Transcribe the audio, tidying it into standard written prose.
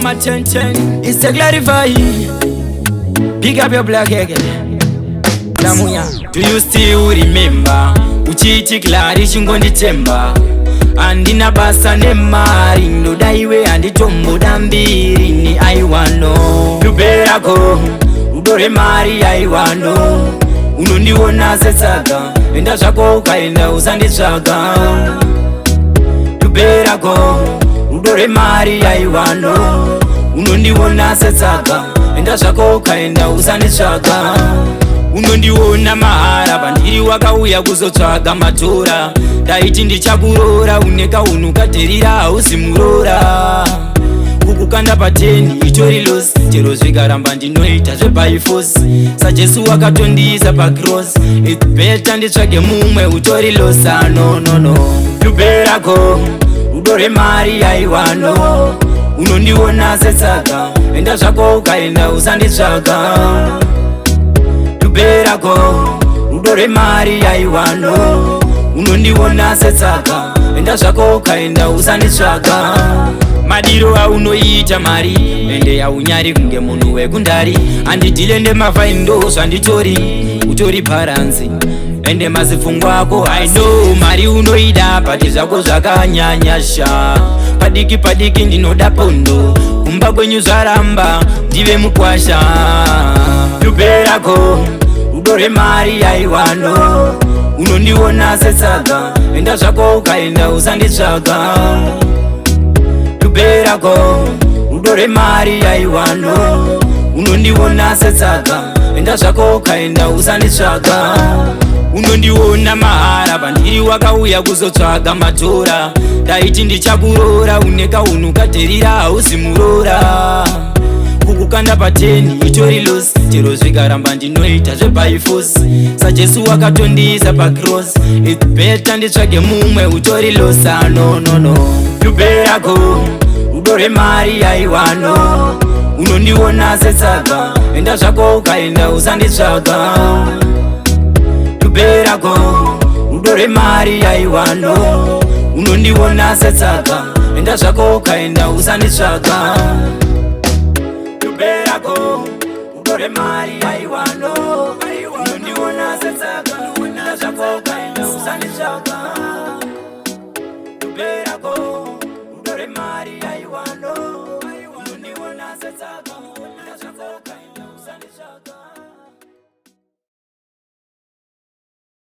my 10-10. It's to clarify. Pick up your black hair. Do you still remember? Uchiti klari chingondi temba. Andina basa ne mari ndodaiwe anditombo dambiri ni aiwano. You better go. Udore mari aiwano. Unondiona setsaka. Enda zvako ukaenda usanditsvaga. You better go. Udore mari aiwano. Unondiona setsaka. Enda zvako ukaenda usanditsvaga. Unondiona mahara pandiri wakauya kuzotsvaga matora. Daiti ndichakurora uneka unukaterira hausi murora. Kukukanda pateni itori loss. Chero zvikaramba ndinoita zveby force. Sajesu wakatondiisa pacross. It's better nditsvage mumwe utori loss. No no no. You better go. Udore mari aiwano. Unondiona setsaka. Enda zvako ukaenda usanditsvaga. You better go. Udore mari aiwano. Unondiona setsaka. Enda zvako ukaenda usanditsvaga. Madiro aunoita mari ende aunyari kunge munhu wekundari. Andidile ndemavaindo zvanditori utori paranzi ende mazipfungwa ako. I know mari unoida pati zvako zvakanyanyasha. Padiki padiki ndinoda pondo. Kumba kwenyu zvaramba ndive mukwasha. You better go. Udore mari aiwano. Unondiona setsaka. Enda zvako ukaenda usanditsvaga. You better go. Udore mari aiwano. Unondiona setsaka. Enda zvako ukaenda usanditsvaga. Unondiona mahara pandiri wakauya kuzotsvaga matora. Daiti ndichakurora uneka unukaterira hausi murora. Kukukanda pateni itori loss. Chero zvikaramba ndinoita zveby force. Sajesu wakatondiisa pacross. It's better nditsvage mumwe utori loss. No no no. You better go. Udore mari aiwano. Unondiona setsaka. Enda zvako ukaenda usanditsvaga. You better go. Udore mari aiwano. Unondiona setsaka. Enda zvako ukaenda usanditsvaga. You better go. Udore mari aiwano. Unondiona setsaka. Enda zvako ukaenda usanditsvaga. You better go. Udore mari